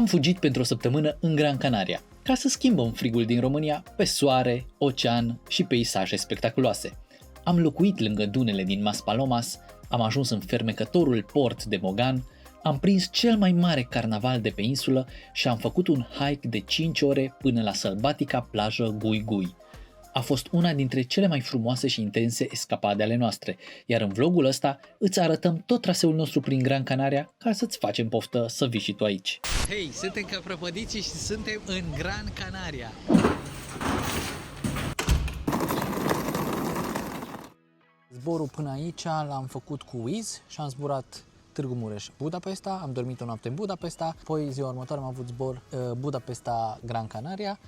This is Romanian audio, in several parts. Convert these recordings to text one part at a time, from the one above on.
fugit pentru o săptămână în Gran Canaria, ca să schimbăm frigul din România pe soare, ocean și peisaje spectaculoase. Am locuit lângă dunele din Maspalomas, am ajuns în fermecătorul port de Mogan, am prins cel mai mare carnaval de pe insulă și am făcut un hike de 5 ore până la sălbatica plajă Gui Gui. A fost una dintre cele mai frumoase și intense escapade ale noastre, iar în vlogul ăsta îți arătăm tot traseul nostru prin Gran Canaria ca să-ți facem poftă să vii și tu aici. Hei, suntem ca prăpădiții și suntem în Gran Canaria. Zborul până aici l-am făcut cu Wizz și am zburat Târgu Mureș, Budapesta, am dormit o noapte în Budapesta, apoi ziua următoare am avut zbor Budapesta, Gran Canaria.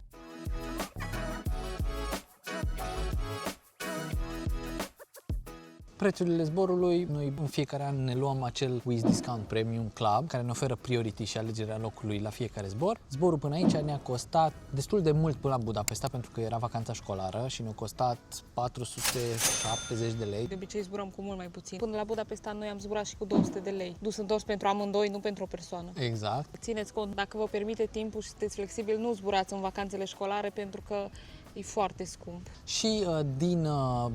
Prețurile zborului, noi în fiecare an ne luăm acel Wizz Discount Premium Club, care ne oferă priority și alegerea locului la fiecare zbor. Zborul până aici ne-a costat destul de mult până la Budapesta, pentru că era vacanța școlară și ne-a costat 470 de lei. De obicei zburăm cu mult mai puțin. Până la Budapesta noi am zburat și cu 200 de lei. Dus întors pentru amândoi, nu pentru o persoană. Exact. Țineți cont, dacă vă permite timpul și sunteți flexibili, nu zburați în vacanțele școlare pentru că e foarte scump. Și din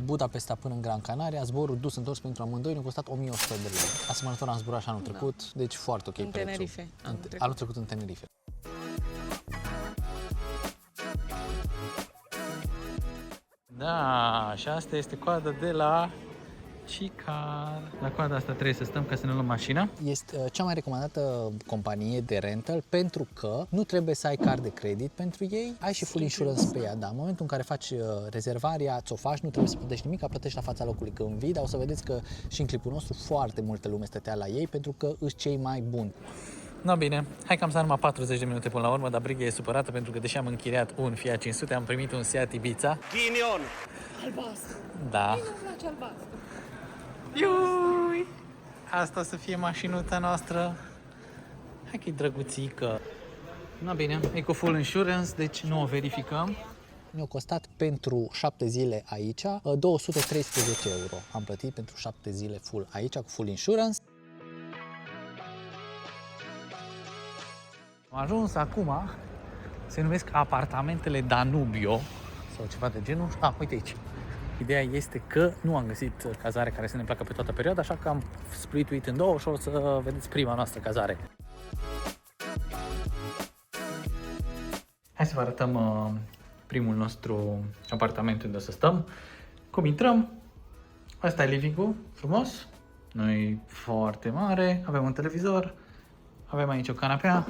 Budapesta până în Gran Canaria, zborul dus întors pentru amândoi ne-a costat 1100 de lei. Asemănător am zburat și anul trecut, deci foarte ok în prețul. Tenerife. Anul trecut în Tenerife. Da, și asta este coada de la Cicar. La coada asta trebuie să stăm ca să ne luăm mașina. Este cea mai recomandată companie de rental pentru că nu trebuie să ai card de credit pentru ei, ai și full insurance pe ea. Da, în momentul în care faci rezervarea, ți-o faci, nu trebuie să plătești nimic, plătești la fața locului când vii, dar o să vedeți că și în clipul nostru foarte multă lume stătea la ei pentru că îți cei mai buni. No, bine, hai că am stat numai 40 de minute până la urmă, dar Brighe e supărată pentru că deși am închiriat un Fiat 500, am primit un Seat Ibiza. Ghinion! Albastru. Da. Mie nu-mi place albastru. Iui! Asta o să fie mașinuța noastră. Hai că e drăguțică. Na bine, e cu full insurance, deci nu o verificăm. Ne-a costat pentru 7 zile aici 213 euro. Am plătit pentru 7 zile full aici cu full insurance. Am ajuns acum, se numesc apartamentele Danubio sau ceva de genul. Uite aici. Ideea este că nu am găsit cazare care să ne placă pe toată perioada, așa că am splituit în două și o să vedeți prima noastră cazare. Hai să vă arătăm primul nostru apartament unde o să stăm. Cum intrăm? Asta e living-ul, frumos. Nu-i foarte mare, avem un televizor, avem aici o canapea,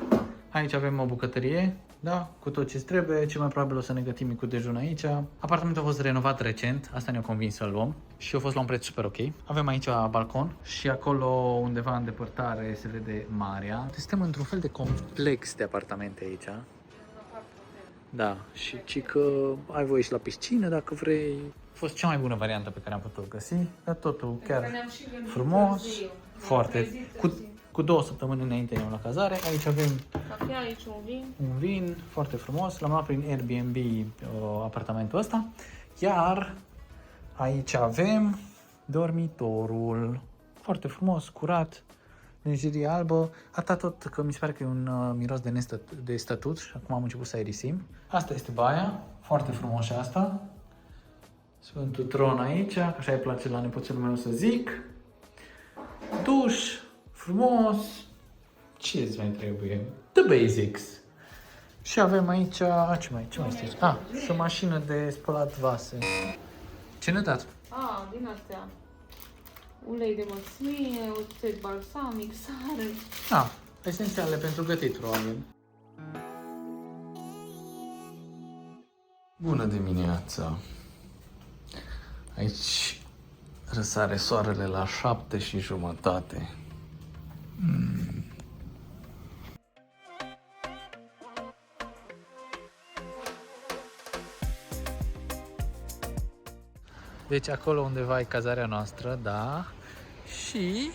aici avem o bucătărie. Da, cu tot ce trebuie, cel mai probabil o să ne gătim micul dejun aici. Apartamentul a fost renovat recent, asta ne-a convins să-l luăm și a fost la un preț super ok. Avem aici balcon și acolo undeva în depărtare se vede marea. Suntem într-un fel de complex de apartamente aici. Da, și ci că ai voie și la piscină dacă vrei. A fost cea mai bună variantă pe care am putut găsi, dar totul chiar frumos, foarte. Cu 2 săptămâni înainte ne-am la cazare. Aici avem Cafea, aici un vin foarte frumos. L-am luat prin Airbnb apartamentul ăsta. Iar aici avem dormitorul. Foarte frumos, curat, lingerie albă. Atât tot că mi se pare că e un miros de stătut și acum am început să aerisim. Asta este baia, foarte frumos și asta. Sfântul Tron aici, așa îi place la nepoțelul meu să zic. Duș frumos. Ce îți mai trebuie? The basics. Și avem aici, ce mai este? Și o mașină de spălat vase. Ce ne-a dat? din astea. Ulei de măsline, oțet balsamic, sare. Esențiale pentru gătit, probabil. Bună dimineața! Aici răsare soarele la 7:30. Deci acolo undeva e cazarea noastră, da? Și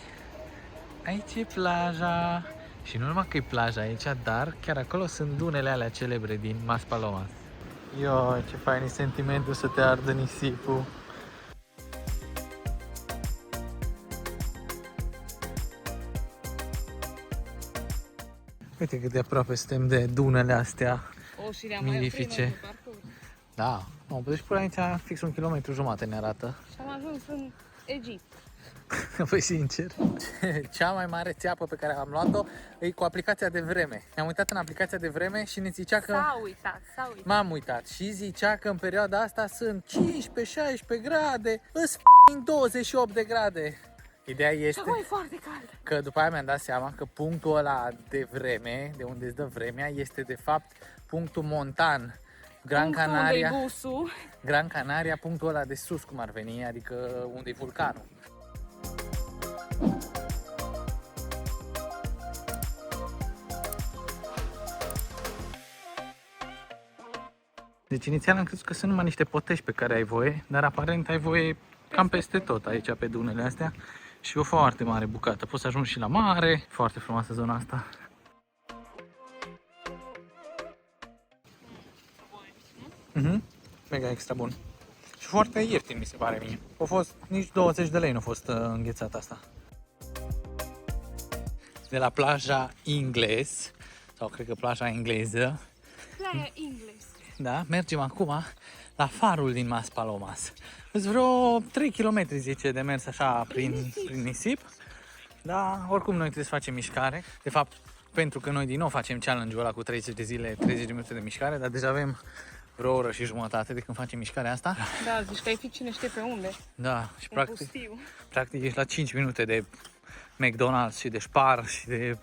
aici e plaja. Și nu numai că e plaja aici, dar chiar acolo sunt dunele alea celebre din Maspalomas. Ioi, ce fain e sentimentul să te ardă nisipul. Uite cât de aproape suntem de dunele astea. O, și ne-am mai oprit noi mirifice. pe parcurs. Da, deci până aici fix 1,5 km ne arată. Și am ajuns în Egipt. Păi sincer, cea mai mare țeapă pe care am luat-o e cu aplicația de vreme. Ne-am uitat în aplicația de vreme și ne zicea că... S-a uitat. M-am uitat și zicea că în perioada asta sunt 15-16 grade, îs 28 de grade. Ideea este Acum e foarte cald. că după aia mi-am dat seama că punctul ăla de vreme, de unde îți dă vremea, este de fapt punctul montan. Gran Canaria, busul. Gran Canaria, punctul ăla de sus, cum ar veni, adică unde e vulcanul. Deci inițial am crezut că sunt numai niște potești pe care ai voie, dar aparent ai voie cam peste tot aici pe dunele astea și o foarte mare bucată. Poți să ajungi și la mare, foarte frumoasă zona asta. Mega extra bun. Și foarte ieftin mi se pare mie. A fost nici 20 de lei nu a fost înghețata asta. De la plaja Ingles, sau cred că plaja engleză. Playa Ingles. Da, mergem acum la farul din Maspalomas. Sunt vreo 3 km, zice, de mers așa prin nisip. Da, oricum noi trebuie să facem mișcare. De fapt, pentru că noi din nou facem challenge-ul ăla cu 30 de zile, 30 de minute de mișcare, dar deja avem vreo oră și jumătate de când facem mișcarea asta. Da, zici că ai fi cine știe pe unde. Da, și În pustiu. practic ești la 5 minute de McDonald's și de Spar și de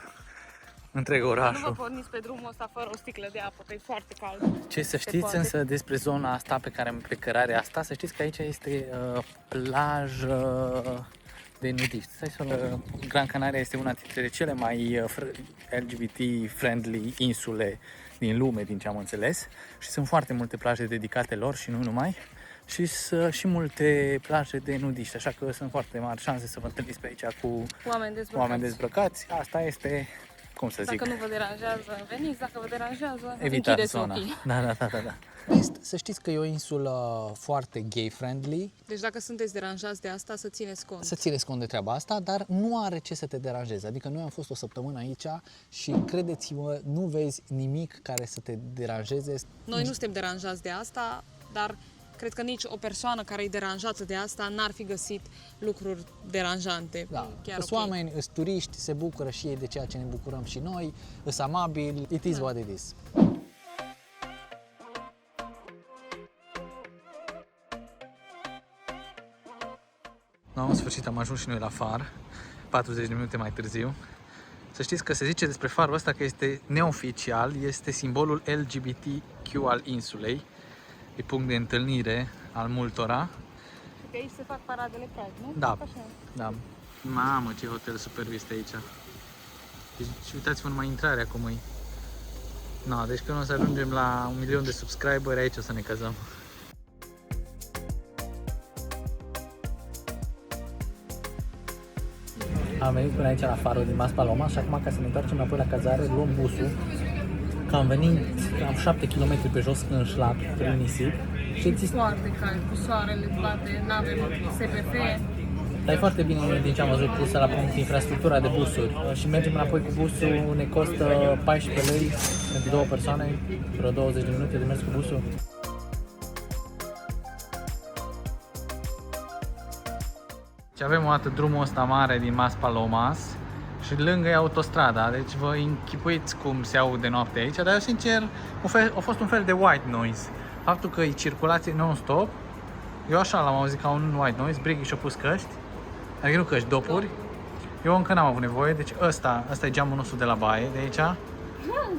întreg Nu orașul. vă porniți pe drumul ăsta fără o sticlă de apă, că e foarte cald. Ce să știți poate. însă despre zona asta pe cărarea asta, să știți că aici este plajă de nudiști. Gran Canaria este una dintre cele mai LGBT-friendly insule din lume, din ce am înțeles. Și sunt foarte multe plaje dedicate lor și nu numai. Și sunt și multe plaje de nudiști, așa că sunt foarte mari șanse să vă întâlniți pe aici cu oameni dezbrăcați. Asta este, cum să zic, Dacă nu vă deranjează, veniți, dacă vă deranjează, evitați închideți zona. ochii. Da. Să știți că e o insulă foarte gay-friendly. Deci dacă sunteți deranjați de asta, să țineți cont. Să țineți cont de treaba asta, dar nu are ce să te deranjeze. Adică noi am fost o săptămână aici și credeți-mă, nu vezi nimic care să te deranjeze. Noi nu suntem deranjați de asta, dar cred că nici o persoană care e deranjată de asta n-ar fi găsit lucruri deranjante. Da, Chiar sunt ok. oameni, sunt turiști, se bucură și ei de ceea ce ne bucurăm și noi, sunt amabili, it is what it is. În sfârșit am ajuns și noi la far, 40 de minute mai târziu. Să știți că se zice despre farul ăsta că este neoficial, este simbolul LGBTQ al insulei. E punct de întâlnire al multora. Că aici se fac paradele Pride, nu? Da. Așa. Da. Mamă, ce hotel super este aici. Deci uitați-vă numai intrarea cum e. No, deci când o să ajungem la 1 milion de subscriberi, aici o să ne cazăm. Am venit până aici la farul din Maspalomas și acum ca să ne întoarcem înapoi la cazare, luăm busul. Că am venit, am 7 km pe jos în șlap, prin nisip. Și există... Foarte cald, cu soarele bate, n-avem SPF. Dar e foarte bine din ce am văzut pusă la punct infrastructura de busuri. Și mergem înapoi cu busul, ne costă 14 lei pentru 2 persoane, vreo 20 de minute de mers cu busul. Și avem o dată drumul ăsta mare din Maspalomas și lângă e autostrada, deci vă închipuiți cum se aude noaptea aici, dar eu sincer a fost un fel de white noise. Faptul că e circulație non-stop, eu așa l-am auzit ca un white noise, Briggy și-a pus căști, adică nu căști, dopuri. Eu încă n-am avut nevoie, deci ăsta e geamul nostru de la baie, de aici.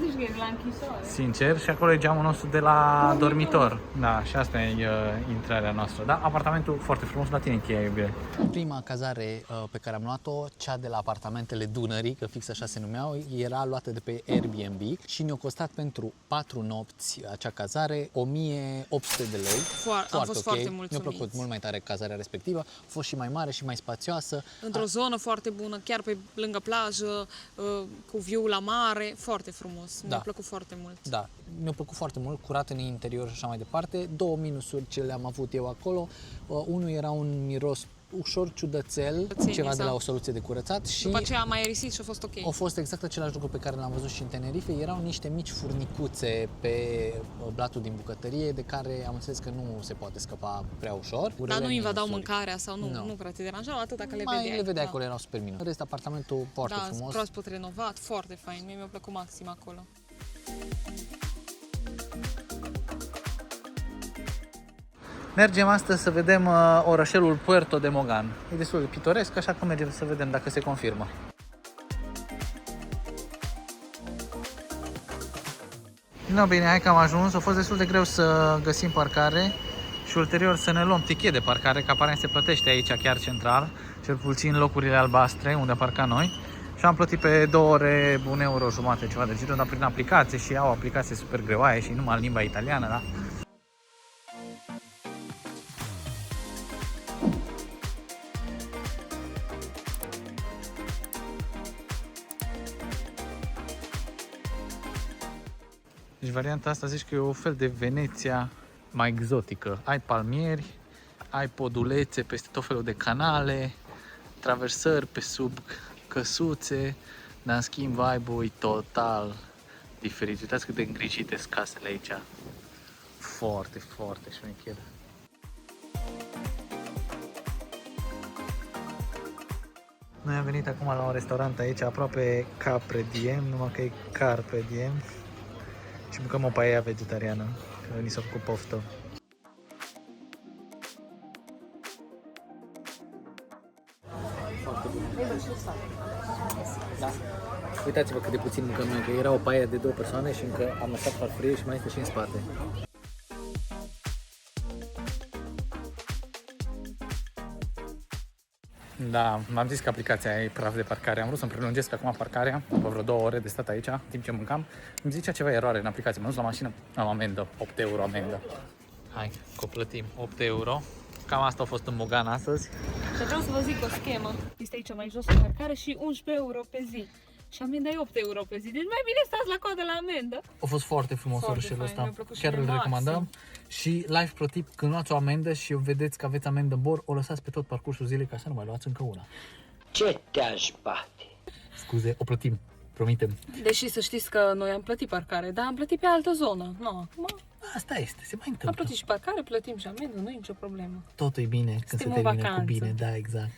Zici că e la închisoare. Sincer, și acolo e geamul nostru de la dormitor. Da, și asta e intrarea noastră. Da, apartamentul foarte frumos, la tine cheia, iubire. Prima cazare pe care am luat-o, cea de la apartamentele Dunării, că fix așa se numeau, era luată de pe Airbnb și ne-a costat pentru 4 nopți acea cazare 1800 de lei. Am fost foarte Mi-a mulțumiți. plăcut mult mai tare cazarea respectivă, a fost și mai mare și mai spațioasă. Într-o zonă foarte bună, chiar pe lângă plajă, cu view la mare, foarte frumos. Mi-a plăcut foarte mult. Da, mi-a plăcut foarte mult, curat în interior și așa mai departe. 2 minusuri ce le-am avut eu acolo. Unul era un miros ușor ciudățel, Puțin, ceva de exact. la o soluție de curățat și După aceea am mai aerisit și a fost ok. a fost exact același lucru pe care l-am văzut și în Tenerife. Erau niște mici furnicuțe pe blatul din bucătărie de care am înțeles că nu se poate scăpa prea ușor. Dar nu invadau minusuri. mâncarea sau nu, Nu. nu prea te deranjau, atât dacă le Mai vedeai. le vedeai Da. acolo, erau super minuni. În rest, apartamentul foarte Da, frumos. proaspăt renovat, foarte fain. Mie mi-a plăcut maxim acolo. Mergem astăzi să vedem orășelul Puerto de Mogan. E destul de pitoresc, așa că mergem să vedem dacă se confirmă. No, bine, hai că am ajuns. A fost destul de greu să găsim parcare și ulterior să ne luăm tichet de parcare, că aparent se plătește aici chiar central, cel puțin locurile albastre unde parcăm noi. Și am plătit pe 2 ore 1,50 euro, ceva de genul, dar prin aplicație și au aplicație super greoaie și numai în limba italiană, da? Deci varianta asta zici că e o fel de Veneția mai exotică. Ai palmieri, ai podulețe peste tot felul de canale, traversări pe sub căsuțe, dar în schimb vibe-ul e total diferit. Uitați cât de îngrijite sunt casele aici. Foarte, foarte șmecher. Noi am venit acum la un restaurant aici, aproape Capre Diem, numai că e Carpe Diem. Și mâncăm o paella vegetariană, că ni s-a făcut poftă. Da. Uitați-vă cât de puțin mâncăm noi, că era o paella de 2 persoane și încă am lăsat farfurie și mai este și în spate. Da, m-am zis că aplicația e praf de parcare. Am vrut să-mi prelungesc acum parcarea, după vreo 2 ore de stat aici, în timp ce mâncam. Îmi zicea ceva eroare în aplicație. M-am dus la mașină, am amendă, 8 euro amendă. Hai, că o plătim 8 euro. Cam asta a fost în Mogan astăzi. Și vreau să vă zic o schemă. Este aici mai jos o parcare și 11 euro pe zi. Și amenda e 8 euro pe zi. Deci mai bine stați la coadă la amendă. A fost foarte frumos Foarte orășelul fain, ăsta. mi-a plăcut și Chiar mie îl maxim. recomandăm. Și live pro tip, când luați o amendă și vedeți că aveți amendă bor, o lăsați pe tot parcursul zilei ca să nu mai luați încă una. Ce te-aș bate? Scuze, o plătim. Promitem. Deși să știți că noi am plătit parcare, dar am plătit pe altă zonă. Nu, acum Asta este, se mai am întâmplă. plătit și parcare, plătim și amendă, nu e nicio problemă. Totul e bine când Suntem se în termină cu vacanță. bine, da, exact.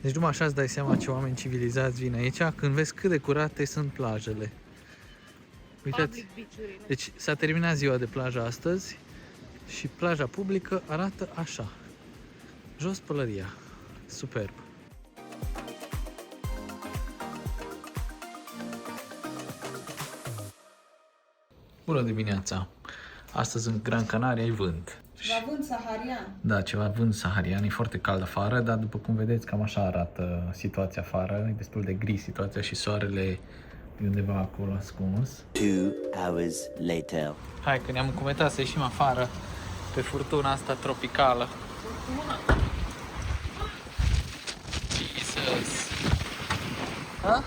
Deci numai așa îți dai seama ce oameni civilizați vin aici când vezi cât de curate sunt plajele. Uitați, deci s-a terminat ziua de plajă astăzi și plaja publică arată așa. Jos pălăria. Superb. Bună dimineața! Astăzi în Gran Canaria e vânt. La vânt saharian. Da, ceva vânt saharian, e foarte cald afară, dar după cum vedeți cam așa arată situația afară, e destul de gri situația și soarele e undeva acolo ascuns. 2 hours later. Hai că ne-am încumetat să ieșim afară pe furtuna asta tropicală. Jesus! Ha?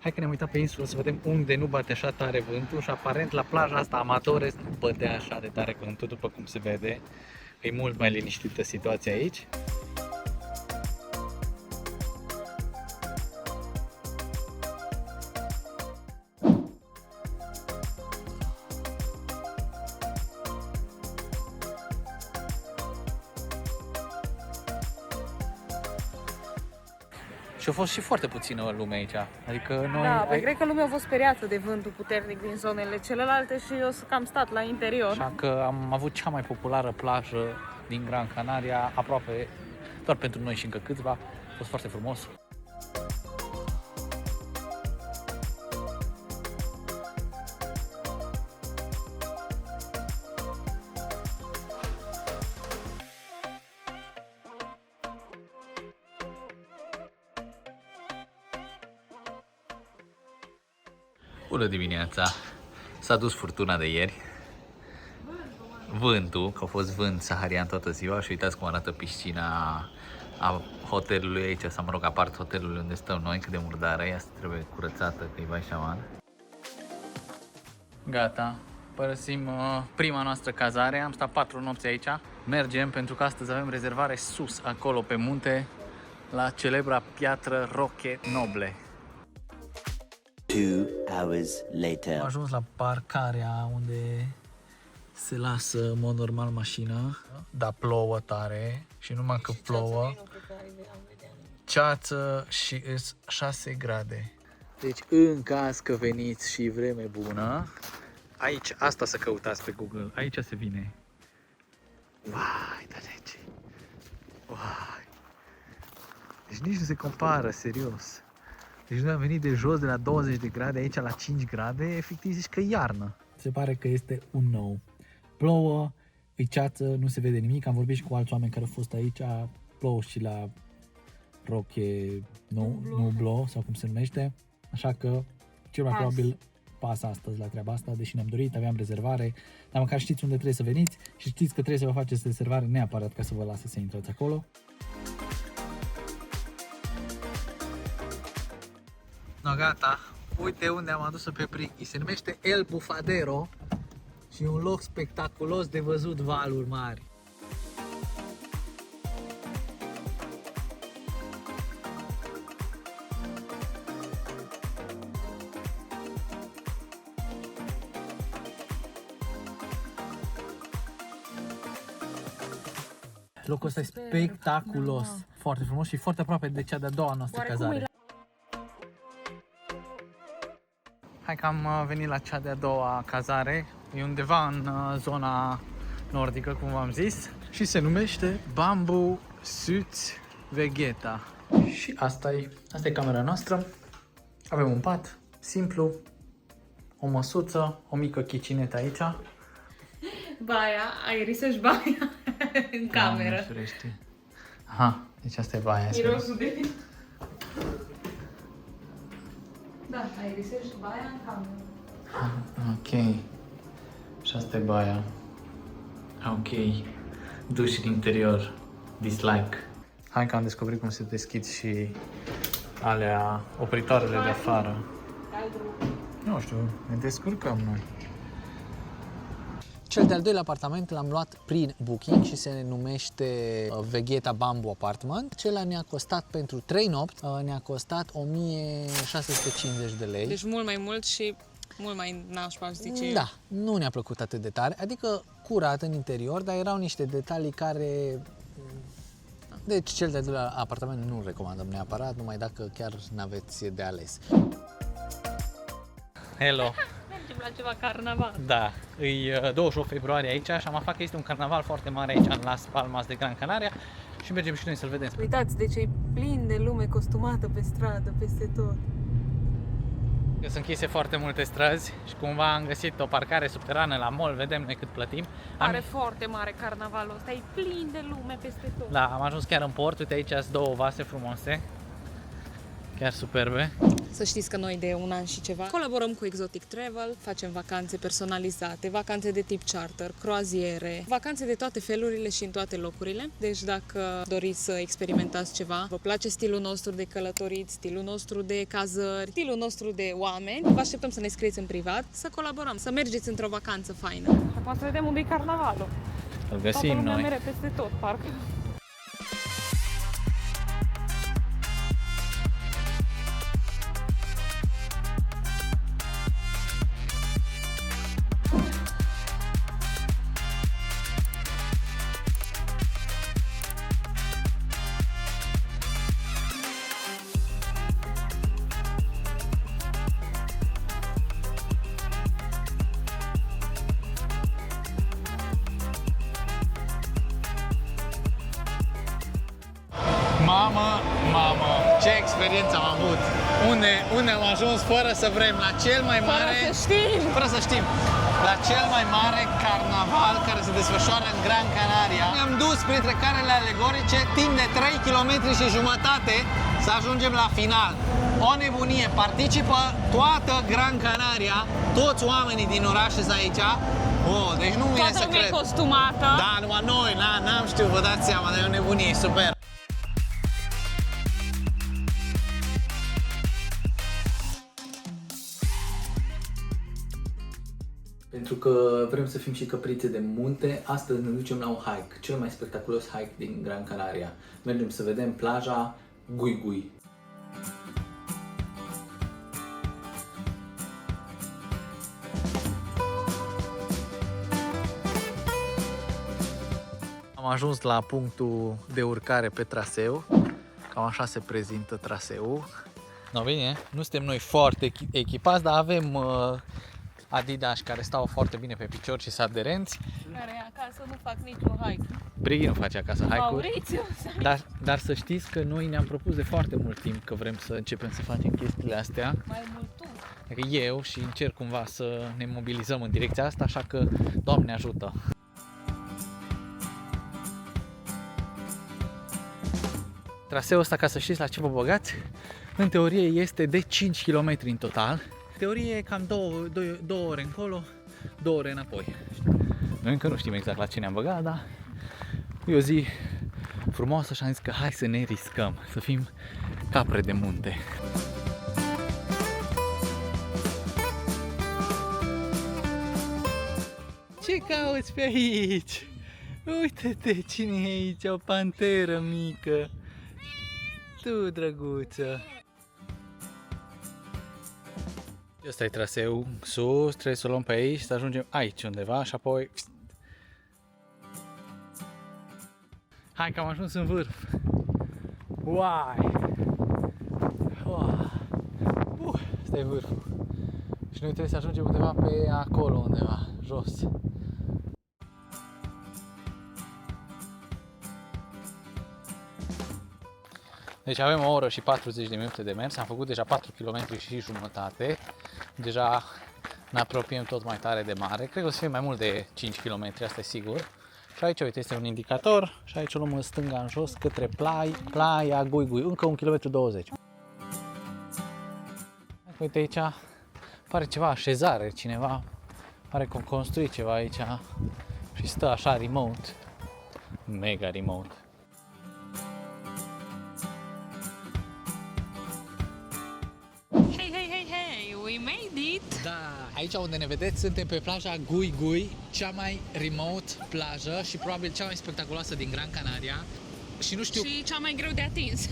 Hai că ne-am uitat pe insulă să vedem unde nu bate așa tare vântul și aparent la plaja asta Amatores nu bătea așa de tare vântul, după cum se vede. E mult mai liniștită situația aici. Și a fost și foarte puțină lume aici. Adică noi... Da, păi cred că lumea a fost speriată de vântul puternic din zonele celelalte și eu cam stat la interior. Așa că am avut cea mai populară plajă din Gran Canaria, aproape doar pentru noi și încă câțiva. A fost foarte frumos. Bună dimineața! S-a dus furtuna de ieri. Vântul, că a fost vânt saharian toată ziua și uitați cum arată piscina a hotelului aici, sau mă rog, apart hotelului unde stăm noi, cât de murdară e, asta trebuie curățată, că e vai șaman. Gata, părăsim prima noastră cazare, am stat 4 nopți aici, mergem pentru că astăzi avem rezervare sus, acolo pe munte, la celebra piatră Roche Noble. 2 hours later. Am ajuns la parcarea unde se lasă în mod normal mașina, dar plouă tare și numai că plouă, ceață și îs 6 grade. Deci în caz că veniți și vreme bună, aici, asta să căutați pe Google, aici se vine. Vai, dar ce? Vai. Deci nici nu se compară, serios. Deci noi am venit de jos, de la 20 de grade, aici la 5 grade, efectiv zici că e iarnă. Se pare că este un nou. Plouă, e ceață, nu se vede nimic. Am vorbit și cu alți oameni care au fost aici, plouă și la Roche Noblo, sau cum se numește. Așa că, cel mai probabil, pas astăzi la treaba asta, deși ne-am dorit, aveam rezervare, dar măcar știți unde trebuie să veniți și știți că trebuie să vă faceți rezervare neapărat ca să vă lase să intrați acolo. No, gata, uite unde am adus-o pe Prichi, se numește El Bufadero și e un loc spectaculos de văzut valuri mari. Locul ăsta e spectaculos, foarte frumos și foarte aproape de cea de-a doua noastră cazare. Hai că am venit la cea de-a doua cazare, e undeva în zona nordică, cum v-am zis, și se numește Bamboo Suits Vegeta. Și asta e camera noastră, avem un pat simplu, o măsuță, o mică chicinetă aici. Baia, aerisești baia în cameră. Aha, deci asta e baia. Mirosul de... Da, aerisești baia în cameră. Ok. Și asta e baia. Ok. Duș în interior. Dislike. Hai că am descoperit cum se deschid și alea opritoarele de afară. Nu știu, ne descurcăm noi. Cel de-al doilea apartament l-am luat prin Booking și se numește Vegeta Bamboo Apartment. Acela ne-a costat pentru 3 nopți, ne-a costat 1650 de lei. Deci mult mai mult și mult mai nașpa, aș zice. Da, nu ne-a plăcut atât de tare, adică curat în interior, dar erau niște detalii care... Deci cel de-al doilea apartament nu-l recomandăm neapărat, numai dacă chiar n-aveți de ales. Hello! Mergem la ceva carnaval. Da, e 28 februarie aici și am aflat că este un carnaval foarte mare aici în Las Palmas de Gran Canaria și mergem și noi să-l vedem. Uitați, deci e plin de lume costumată pe stradă, peste tot. Sunt închise foarte multe străzi și cumva am găsit o parcare subterană la mall, vedem noi cât plătim. Are foarte mare carnavalul ăsta, e plin de lume peste tot. Da, am ajuns chiar în port, uite aici sunt două vase frumoase, chiar superbe. Să știți că noi de un an și ceva colaborăm cu Exotic Travel, facem vacanțe personalizate, vacanțe de tip charter, croaziere, vacanțe de toate felurile și în toate locurile. Deci dacă doriți să experimentați ceva, vă place stilul nostru de călătorit, stilul nostru de cazări, stilul nostru de oameni, vă așteptăm să ne scrieți în privat, să colaborăm, să mergeți într-o vacanță faină. Acum să vedem unde e carnavalul. Îl găsim noi. Mere peste tot, parcă. Mamă, ce experiență am avut! Unde am ajuns fără să vrem, la cel mai mare... Fără să știm! La cel mai mare carnaval care se desfășoară în Gran Canaria. Ne-am dus printre carele alegorice timp de 3 km și jumătate să ajungem la final. o nebunie. Participă toată Gran Canaria, toți oamenii din oraș sunt aici. Deci nu vine Toată să lumea cred. e costumată. Da, numai noi, n-am știut, vă dați seama, dar e o nebunie, e super. Pentru că vrem să fim și căprițe de munte, astăzi ne ducem la un hike, cel mai spectaculos hike din Gran Canaria. Mergem să vedem plaja Gui Gui. Am ajuns la punctul de urcare pe traseu. Cam așa se prezintă traseul. No, bine, nu suntem noi foarte echipați, dar avem Adidas care stau foarte bine pe picior și sunt aderenți. Care acasă nu fac niciun hike. Brighi nu face acasă hike-uri. Maurițiu, Dar să știți că noi ne-am propus de foarte mult timp că vrem să începem să facem chestiile astea. mai mult tu. Adică eu și încerc cumva să ne mobilizăm în direcția asta, așa că Doamne ajută! Traseul ăsta, ca să știți la ce vă băgați, în teorie este de 5 km în total. În teorie e cam 2 ore încolo, 2 ore înapoi. Noi încă nu știm exact la ce ne-am băgat, dar e o zi frumoasă și am zis că hai să ne riscăm, să fim capre de munte. Ce cauți pe aici? Uite-te cine e aici, o panteră mică. Tu, drăguță. Ăsta e traseul sus, trebuie să o luăm pe aici, să ajungem aici undeva și apoi... Hai că am ajuns în vârf. Uai! Ăsta e vârful. Și noi trebuie să ajungem undeva pe acolo, undeva, jos. Deci avem o oră și 40 de minute de mers, am făcut deja 4 km și jumătate. Deja ne apropiem tot mai tare de mare, cred că o să fie mai mult de 5 km, asta e sigur. Și aici, uite, este un indicator și aici o luăm în stânga, în jos, către Playa Gui Gui, încă 1 km 20. Uite aici, pare ceva așezare, cineva pare că construit ceva aici și stă așa remote, mega remote. Hey, we made it! Da, aici unde ne vedeți, suntem pe plaja Gui Gui, cea mai remote plajă și probabil cea mai spectaculoasă din Gran Canaria. Și nu știu, Și cea mai greu de atins.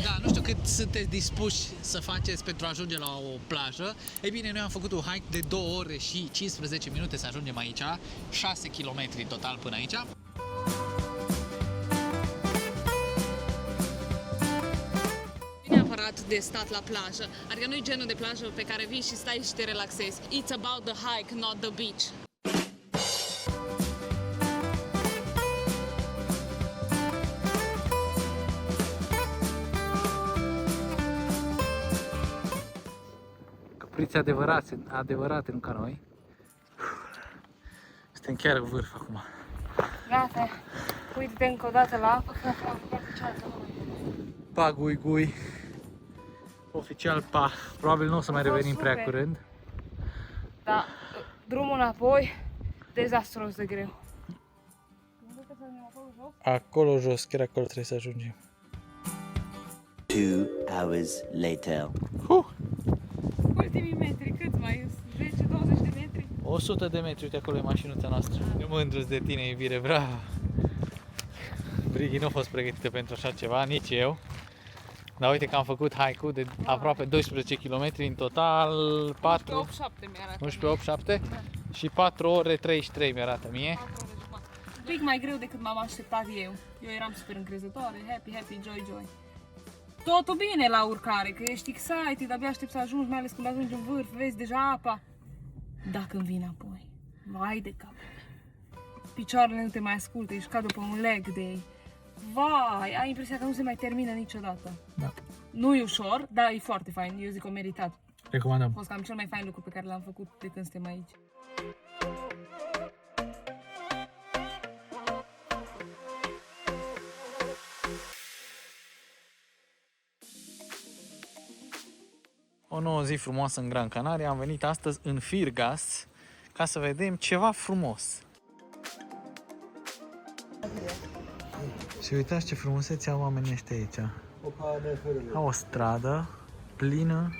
da, nu știu cât sunteți dispuși să faceți pentru a ajunge la o plajă. Ei bine, noi am făcut un hike de 2 ore și 15 minute să ajungem aici, 6 km în total până aici. Neapărat de stat la plajă. Adică nu e genul de plajă pe care vii și stai și te relaxezi. It's about the hike, not the beach. Căprițe adevărate, nu ca noi. Suntem chiar în vârf acum. Gata, uite-te încă o dată la apă. Pa Gui Gui. Oficial pa. Probabil nu o să mai revenim prea super. curând. Da, drumul înapoi, dezastruos de greu. Acolo jos, chiar acolo trebuie să ajungem. 2 hours later. Ultimii metri, cât mai? 10-20 de metri? 100 de metri, uite acolo e mașinuța noastră. Eu mândru de tine, iubire, bravo! Brighi nu a fost pregătită pentru așa ceva, nici eu. Dar uite că am făcut hike-ul de aproape 12 km în total, 4... 8-7 mi-arată. 11, 8, 7 și 4 ore 33 mi-arată mie. Un pic mai greu decât m-am așteptat eu. Eu eram super încrezătoare, happy, joy. Totul bine la urcare, că ești excited, abia aștept să ajungi, mai ales când ajungi în vârf, vezi deja apa. Dacă îmi vin apoi, vai de cap. Picioarele nu te mai ascultă, ești ca după un leg day. Vai, ai impresia că nu se mai termină niciodată. Da. Nu e ușor, dar e foarte fain, eu zic că meritat. Recomandăm. A fost cam cel mai fain lucru pe care l-am făcut de când suntem aici. O nouă zi frumoasă în Gran Canaria. Am venit astăzi în Firgas ca să vedem ceva frumos. Și uitați ce frumusețe au oamenii ăștia aici. Au o stradă plină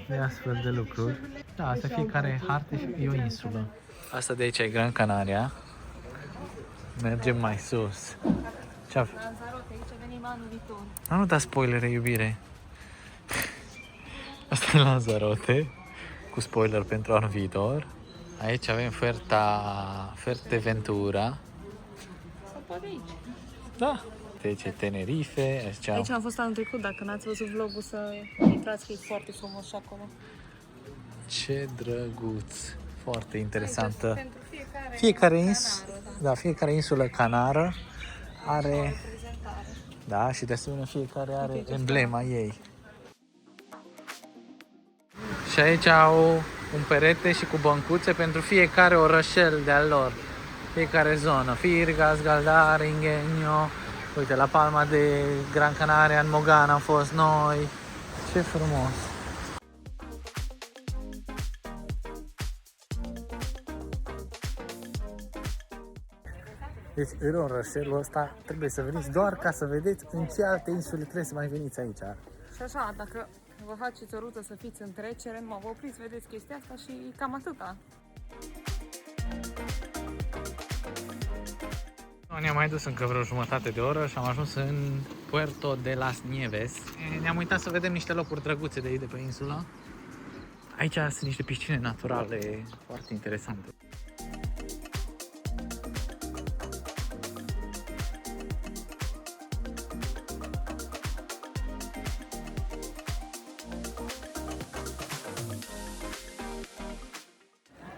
de astfel de lucruri. Da, asta fiecare hartă și e o insulă. Asta de aici e Gran Canaria. Mergem mai sus. Ce-a... Nu da spoilere, iubire. Asta e Lanzarote, cu spoiler pentru anul viitor. Aici avem Fuerteventura. Sau poate aici. Da. Deci e Tenerife. Aici am fost anul trecut, dacă n-ați văzut vlogul să intrați, că e foarte frumos și acolo. Ce drăguț. Foarte interesantă. Pentru fiecare fiecare insulă canară are... Da, și de asemenea fiecare are emblema ei. Și aici au un perete și cu băncuțe pentru fiecare orășel de-al lor. Fiecare zonă. Firgas, Galdar, Ingenio. Uite, la Palma de Gran Canaria, în Mogana am fost noi. Ce frumos! Deci, în orășelul ăsta trebuie să veniți doar ca să vedeți în ce alte insule trebuie să mai veniți aici. Și așa, dacă vă faceți o rută să fiți în trecere, nu vă opriți, vedeți chestia asta și cam atâta. Ne-am mai dus încă vreo jumătate de oră și am ajuns în Puerto de las Nieves. Ne-am uitat să vedem niște locuri drăguțe de aici, de pe insulă. Aici sunt niște piscine naturale foarte interesante.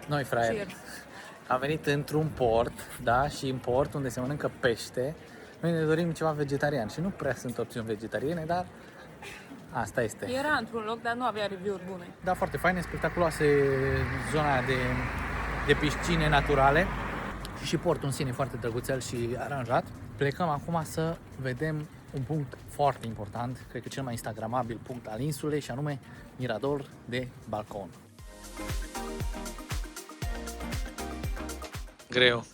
Noi, fraier, am venit într-un port, da, și în port unde se mănâncă pește, noi ne dorim ceva vegetarian și nu prea sunt opțiuni vegetariene, dar asta este. Era într-un loc, dar nu avea review-uri bune. Da, foarte faine, spectaculoase zona aia de piscine naturale și portul în sine foarte drăguțel și aranjat. Plecăm acum să vedem un punct foarte important, cred că cel mai instagramabil punct al insulei, și anume Mirador de Balcon.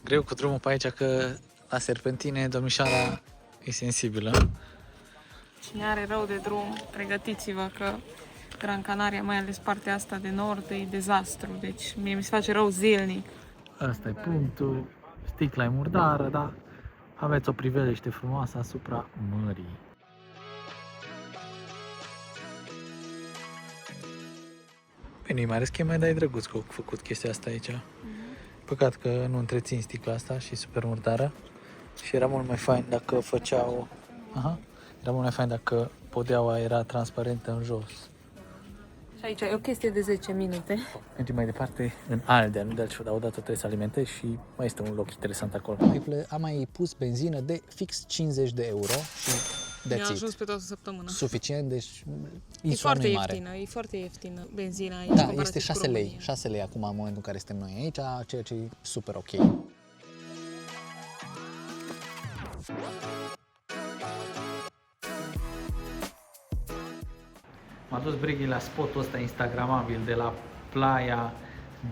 Greu cu drumul pe aici, că la serpentine domnișoara e sensibilă. Cine are rău de drum, pregătiți-vă că Gran Canaria, mai ales partea asta de nord, e dezastru. Deci mie mi se face rău zilnic. Asta e punctul, sticla e murdară, dar aveți o priveliște frumoasă asupra mării. Bine, mai are scheme, dar e drăguț că au făcut chestia asta aici. Păcat că nu întrețin sticla asta și super murdară. Și era mult mai fain dacă făceau... Era mult mai fain dacă podeaua era transparentă în jos. Și aici e o chestie de 10 minute. Mergem mai departe în Aldea, nu de altceva, dar odată trebuie să alimentezi și mai este un loc interesant acolo. Am mai pus benzină de fix 50 de euro și Mi-a ajuns pe toată săptămâna. suficient, deci E insula foarte nu e mare. ieftină, e foarte ieftină benzina aici. Da, comparativ este cu 6 lei. România. 6 lei acum în momentul în care suntem noi aici, ceea ce e super ok. M-a dus Brighi la spotul ăsta instagramabil de la Playa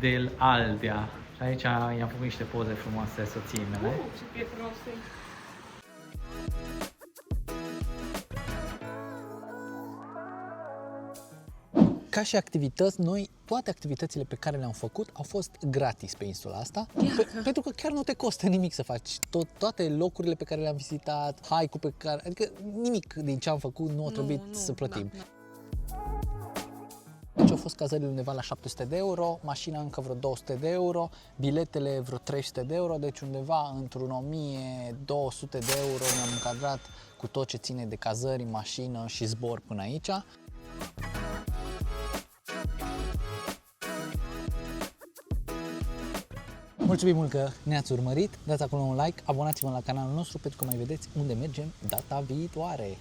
del Aldea. Și aici i-am făcut niște poze frumoase soției mele. Ce prietenos e. Ca și activități, noi, toate activitățile pe care le-am făcut au fost gratis pe insula asta, pentru că chiar nu te costă nimic să faci toate locurile pe care le-am vizitat, hike-ul pe care, adică nimic din ce am făcut nu a trebuit să plătim. Da. Deci au fost cazările undeva la 700 de euro, mașina încă vreo 200 de euro, biletele vreo 300 de euro, deci undeva într-un 1200 de euro ne-am încadrat cu tot ce ține de cazări, mașină și zbor până aici. Mulțumim mult că ne-ați urmărit, dați acolo un like, abonați-vă la canalul nostru pentru că mai vedeți unde mergem data viitoare.